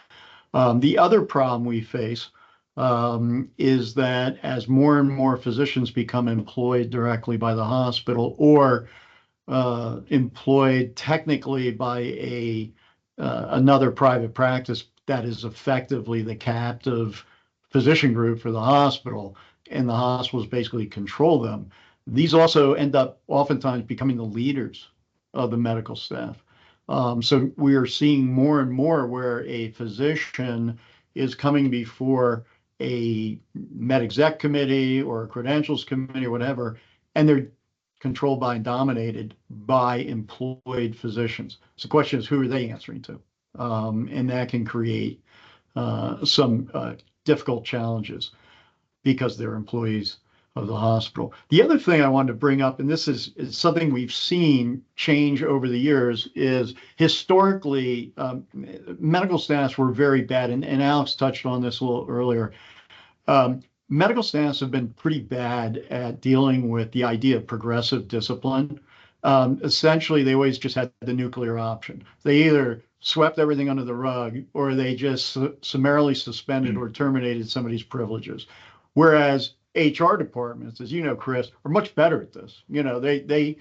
The other problem we face is that as more and more physicians become employed directly by the hospital, or employed technically by another private practice that is effectively the captive physician group for the hospital, and the hospitals basically control them. These also end up oftentimes becoming the leaders of the medical staff. So we are seeing more and more where a physician is coming before a med exec committee or a credentials committee or whatever, and they're controlled by and dominated by employed physicians. So the question is, who are they answering to? And that can create some difficult challenges because they're employees of the hospital. The other thing I wanted to bring up, and this is something we've seen change over the years, is historically medical staffs were very bad, and Alex touched on this a little earlier. Medical staffs have been pretty bad at dealing with the idea of progressive discipline. Essentially, they always just had the nuclear option. They either swept everything under the rug, or they just summarily suspended or terminated somebody's privileges. Whereas HR departments, as you know, Chris, are much better at this. They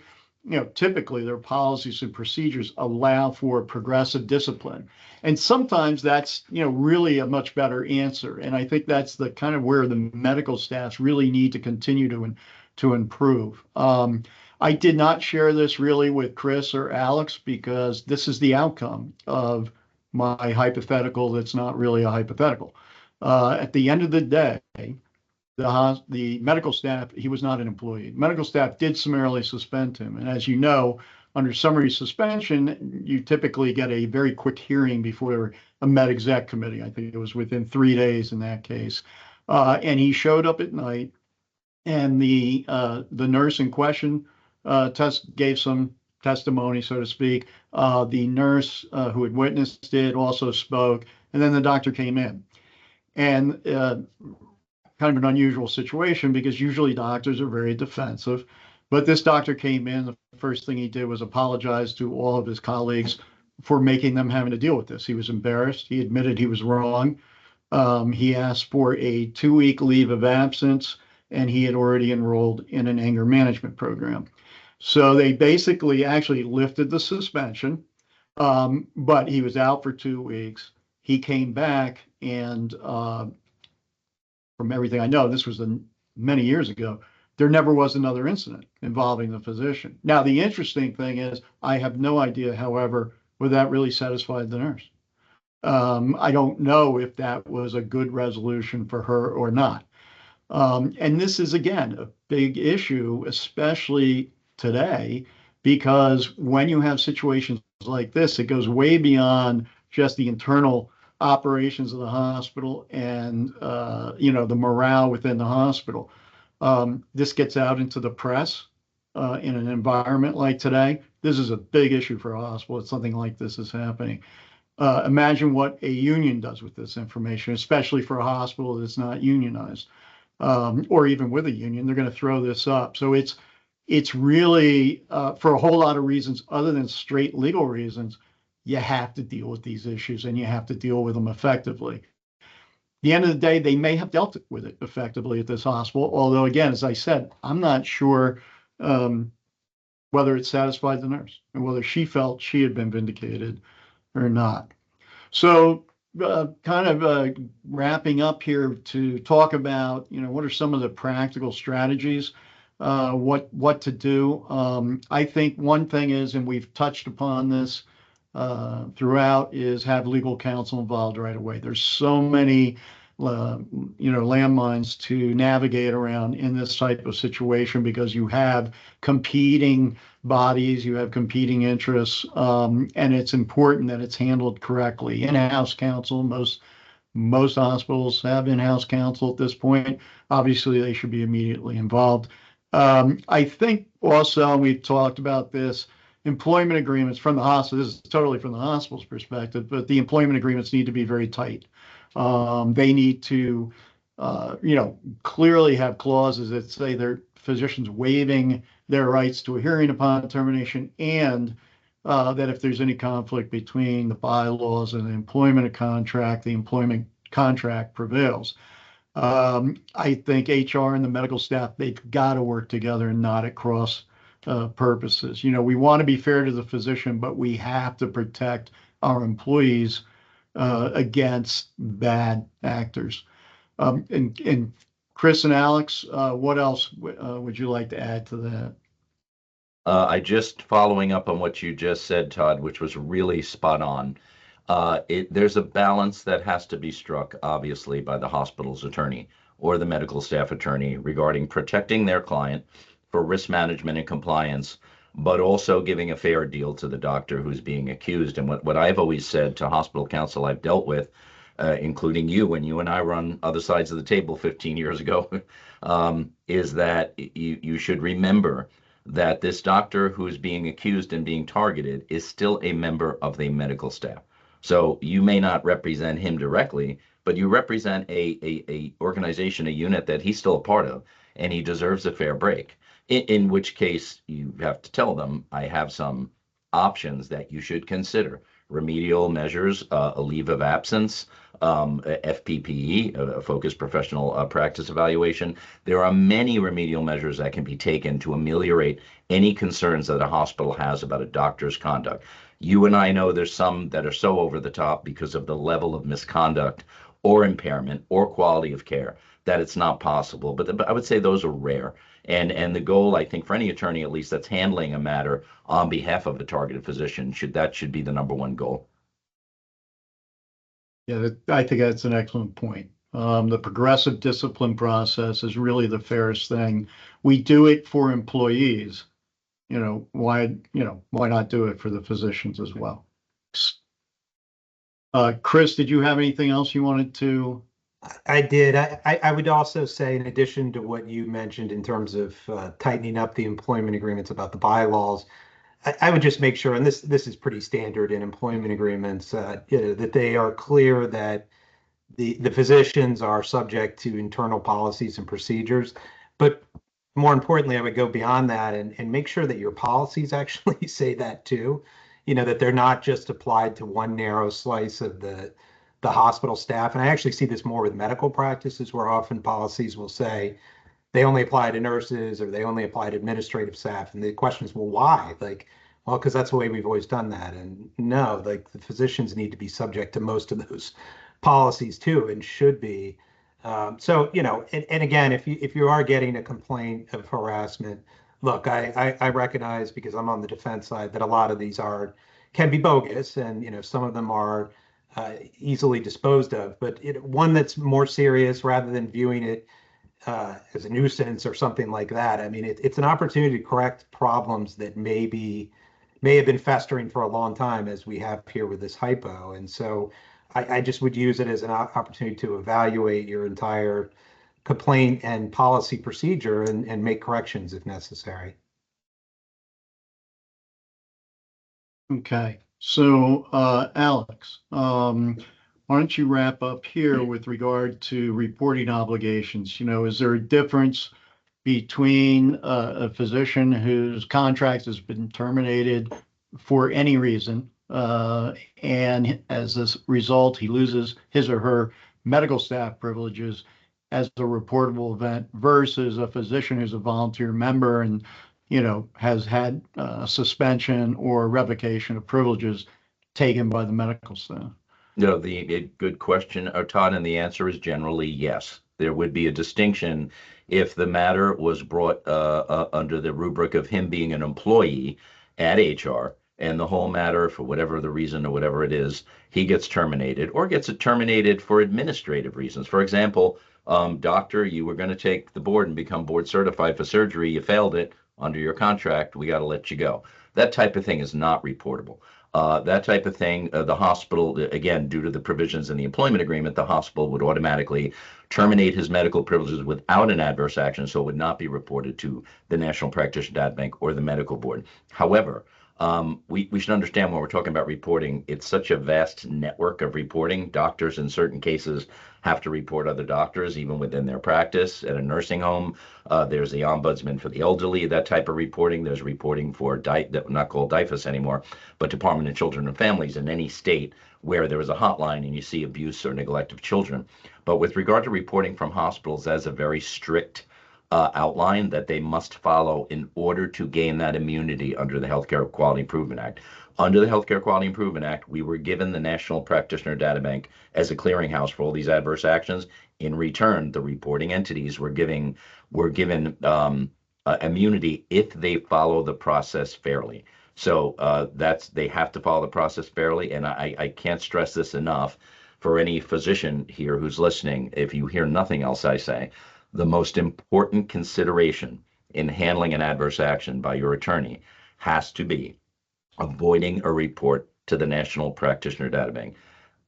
typically their policies and procedures allow for progressive discipline. And sometimes that's, really a much better answer. And I think that's the kind of where the medical staffs really need to continue to improve. I did not share this really with Chris or Alex, because this is the outcome of my hypothetical that's not really a hypothetical. At the end of the day, the medical staff, he was not an employee. Medical staff did summarily suspend him. And as you know, under summary suspension, you typically get a very quick hearing before a med exec committee. I think it was within 3 days in that case. And he showed up at night, and the nurse in question gave some testimony, so to speak. The nurse who had witnessed it also spoke, and then the doctor came in. And kind of an unusual situation because usually doctors are very defensive. But this doctor came in, the first thing he did was apologize to all of his colleagues for making them having to deal with this. He was embarrassed. He admitted he was wrong. He asked for a 2-week leave of absence, and he had already enrolled in an anger management program. So they basically actually lifted the suspension, but he was out for 2 weeks. He came back, and from everything I know, this was many years ago, there never was another incident involving the physician. Now, the interesting thing is, I have no idea, however, whether that really satisfied the nurse. I don't know if that was a good resolution for her or not. And this is, again, a big issue, especially today, because when you have situations like this, it goes way beyond just the internal operations of the hospital and the morale within the hospital. This gets out into the press in an environment like today. This is a big issue for a hospital. It's something like this is happening. Imagine what a union does with this information, especially for a hospital that's not unionized, or even with a union. They're going to throw this up. So it's really for a whole lot of reasons other than straight legal reasons. You have to deal with these issues, and you have to deal with them effectively. At the end of the day, they may have dealt with it effectively at this hospital. Although, again, as I said, I'm not sure whether it satisfied the nurse and whether she felt she had been vindicated or not. So wrapping up here to talk about, what are some of the practical strategies, what to do. I think one thing is, and we've touched upon this throughout, is have legal counsel involved right away. There's so many, landmines to navigate around in this type of situation because you have competing bodies, you have competing interests, and it's important that it's handled correctly. In-house counsel, most hospitals have in-house counsel at this point. Obviously, they should be immediately involved. I think also, we've talked about this, employment agreements from the hospital. This is totally from the hospital's perspective, but the employment agreements need to be very tight. They need to, clearly have clauses that say their physicians waiving their rights to a hearing upon termination, and that if there's any conflict between the bylaws and the employment contract, the employment contract prevails. I think HR and the medical staff, they've got to work together and not at cross purposes. We want to be fair to the physician, but we have to protect our employees against bad actors. And Chris and Alex, what else would you like to add to that? I just following up on what you just said, Todd, which was really spot on. There's a balance that has to be struck, obviously, by the hospital's attorney or the medical staff attorney regarding protecting their client for risk management and compliance, but also giving a fair deal to the doctor who's being accused. And what I've always said to hospital counsel I've dealt with, including you, when you and I were on other sides of the table 15 years ago, is that you should remember that this doctor who's being accused and being targeted is still a member of the medical staff. So you may not represent him directly, but you represent a organization, a unit that he's still a part of, and he deserves a fair break. In which case you have to tell them, I have some options that you should consider. Remedial measures, a leave of absence, FPPE, a focused professional practice evaluation. There are many remedial measures that can be taken to ameliorate any concerns that a hospital has about a doctor's conduct. You and I know there's some that are so over the top because of the level of misconduct or impairment or quality of care that it's not possible. But I would say those are rare. And the goal, I think, for any attorney, at least that's handling a matter on behalf of a targeted physician, should be the number one goal. Yeah, I think that's an excellent point. The progressive discipline process is really the fairest thing. We do it for employees, why not do it for the physicians as well? Chris, did you have anything else you wanted to? I did. I would also say, in addition to what you mentioned in terms of tightening up the employment agreements about the bylaws, I would just make sure, and this is pretty standard in employment agreements, that they are clear that the physicians are subject to internal policies and procedures. But more importantly, I would go beyond that and make sure that your policies actually say that too. That they're not just applied to one narrow slice of the hospital staff. And I actually see this more with medical practices, where often policies will say they only apply to nurses or they only apply to administrative staff. And the question is, well, why? Like, well, because that's the way we've always done that. And no, like, the physicians need to be subject to most of those policies too, and should be. So, and again, if you are getting a complaint of harassment, look, I recognize, because I'm on the defense side, that a lot of these can be bogus, and some of them are easily disposed of. But one that's more serious, rather than viewing it as a nuisance or something like that, I mean, it's an opportunity to correct problems that may have been festering for a long time, as we have here with this hypo. And so I just would use it as an opportunity to evaluate your entire complaint and policy procedure and make corrections if necessary. Okay, so Alex, why don't you wrap up here with regard to reporting obligations? Is there a difference between a physician whose contract has been terminated for any reason, and as a result, he loses his or her medical staff privileges as a reportable event, versus a physician who's a volunteer member and has had suspension or revocation of privileges taken by the medical staff? The good question, Todd, and the answer is generally yes. There would be a distinction if the matter was brought under the rubric of him being an employee at HR, and the whole matter, for whatever the reason or whatever it is, he gets terminated, or gets it terminated for administrative reasons. For example, doctor, you were going to take the board and become board certified for surgery. You failed it under your contract. We got to let you go. That type of thing is not reportable. That type of thing, the hospital, again, due to the provisions in the employment agreement, the hospital would automatically terminate his medical privileges without an adverse action, so it would not be reported to the National Practitioner Data Bank or the medical board. However, we should understand, when we're talking about reporting, it's such a vast network of reporting. Doctors in certain cases have to report other doctors, even within their practice. At a nursing home, there's the ombudsman for the elderly, that type of reporting. There's reporting for that not called DIFAS anymore, but Department of Children and Families in any state where there is a hotline and you see abuse or neglect of children. But with regard to reporting from hospitals, that's a very strict outline that they must follow in order to gain that immunity under the Healthcare Quality Improvement Act. Under the Healthcare Quality Improvement Act, we were given the National Practitioner Data Bank as a clearinghouse for all these adverse actions. In return, the reporting entities were given immunity if they follow the process fairly. So they have to follow the process fairly, and I can't stress this enough for any physician here who's listening. If you hear nothing else I say, the most important consideration in handling an adverse action by your attorney has to be avoiding a report to the National Practitioner Data Bank.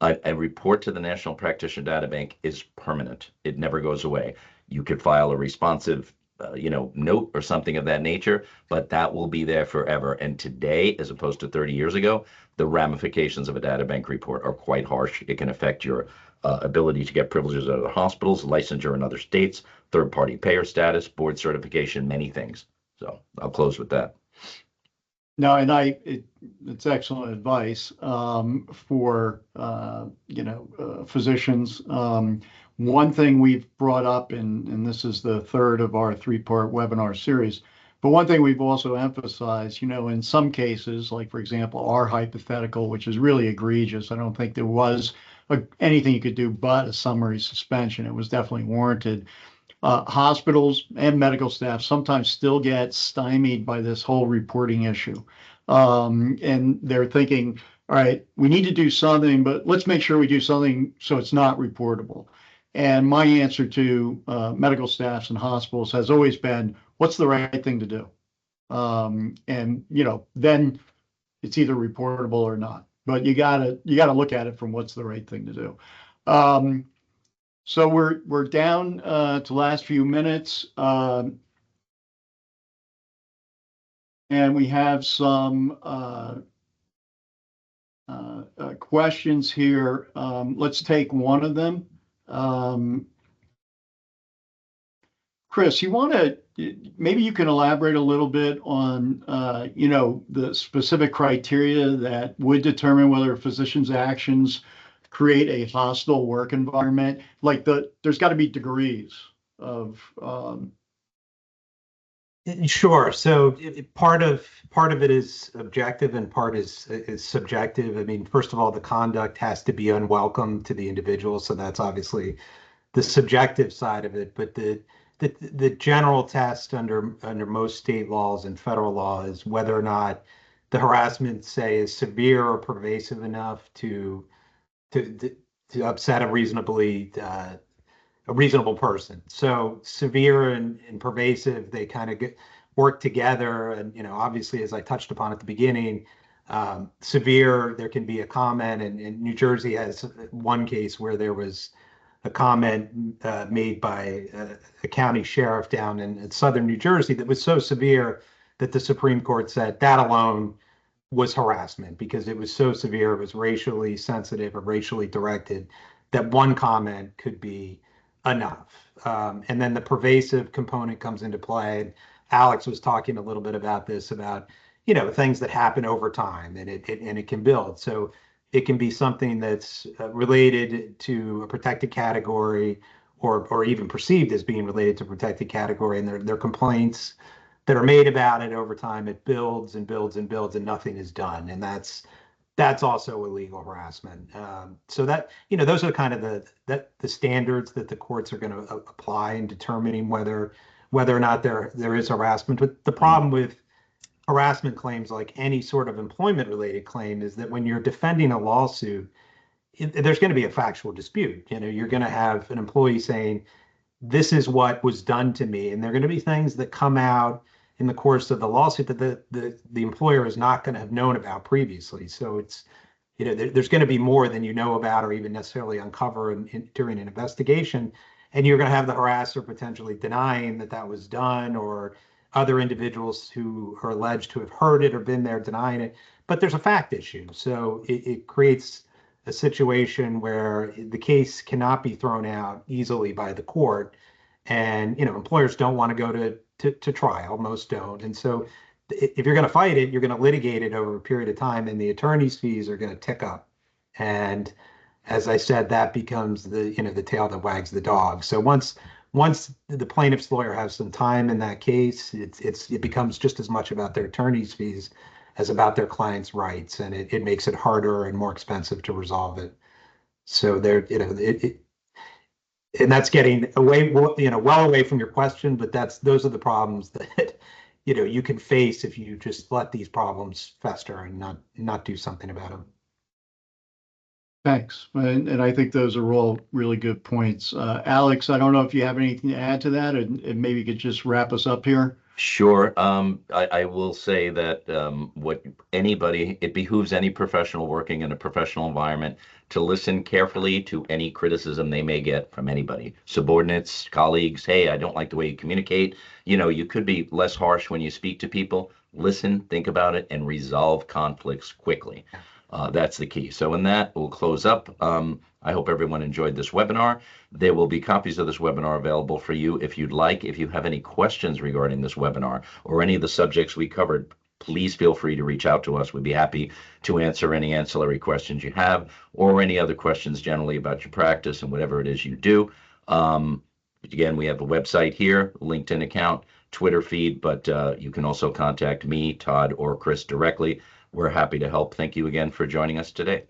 A report to the National Practitioner Data Bank is permanent. It never goes away. You could file a responsive note or something of that nature, but that will be there forever. And today, as opposed to 30 years ago, the ramifications of a data bank report are quite harsh. It can affect your ability to get privileges at other hospitals, licensure in other states, third-party payer status, board certification, many things. So I'll close with that. No, and it's excellent advice for physicians. One thing we've brought up, and this is the third of our three-part webinar series, but one thing we've also emphasized, in some cases, like for example, our hypothetical, which is really egregious. I don't think there was anything you could do but a summary suspension. It was definitely warranted. Hospitals and medical staff sometimes still get stymied by this whole reporting issue. And they're thinking, all right, we need to do something, but let's make sure we do something so it's not reportable. And my answer to medical staffs and hospitals has always been, what's the right thing to do? And, then it's either reportable or not. But you gotta look at it from what's the right thing to do. So we're down to last few minutes, and we have some questions here. Let's take one of them. Chris, maybe you can elaborate a little bit on, the specific criteria that would determine whether a physician's actions create a hostile work environment. Like there's got to be degrees of. Sure. So part of it is objective and part is subjective. I mean, first of all, the conduct has to be unwelcome to the individual, so that's obviously the subjective side of it. But the general test under most state laws and federal law is whether or not the harassment, say, is severe or pervasive enough to upset a reasonable person. So severe and pervasive, they kind of work together. And, obviously, as I touched upon at the beginning, severe, there can be a comment, and New Jersey has one case where there was a comment made by a county sheriff down in southern New Jersey that was so severe that the Supreme Court said that alone was harassment because it was so severe, it was racially sensitive or racially directed, that one comment could be enough. And then the pervasive component comes into play. Alex was talking a little bit about this, about things that happen over time, and it can build. So it can be something that's related to a protected category, or even perceived as being related to a protected category, and there are complaints that are made about it over time. It builds and builds and builds, and nothing is done, and that's also illegal harassment. So that those are kind of the standards that the courts are going to apply in determining whether or not there is harassment. But the problem with harassment claims, like any sort of employment related claim, is that when you're defending a lawsuit, there's going to be a factual dispute. You're going to have an employee saying, this is what was done to me, and there are going to be things that come out in the course of the lawsuit that the employer is not going to have known about previously. So it's there's going to be more than you know about or even necessarily uncover during an investigation, and you're going to have the harasser potentially denying that was done, or other individuals who are alleged to have heard it or been there denying it. But there's a fact issue, so it creates a situation where the case cannot be thrown out easily by the court, and employers don't want to go to trial. Most don't, and so if you're going to fight it, you're going to litigate it over a period of time, and the attorney's fees are going to tick up. And as I said, that becomes the tail that wags the dog. So once the plaintiff's lawyer has some time in that case, it becomes just as much about their attorney's fees as about their client's rights, and it makes it harder and more expensive to resolve it. So and that's getting away, well away from your question, but those are the problems that you can face if you just let these problems fester and not do something about them. Thanks. And I think those are all really good points. Alex, I don't know if you have anything to add to that, and maybe you could just wrap us up here. Sure. I will say that it behooves any professional working in a professional environment to listen carefully to any criticism they may get from anybody, subordinates, colleagues. Hey, I don't like the way you communicate. You could be less harsh when you speak to people. Listen, think about it, and resolve conflicts quickly. That's the key. So in that, we'll close up. I hope everyone enjoyed this webinar. There will be copies of this webinar available for you if you'd like. If you have any questions regarding this webinar or any of the subjects we covered, please feel free to reach out to us. We'd be happy to answer any ancillary questions you have, or any other questions generally about your practice and whatever it is you do. Again, we have a website here, LinkedIn account, Twitter feed, but you can also contact me, Todd, or Chris directly. We're happy to help. Thank you again for joining us today.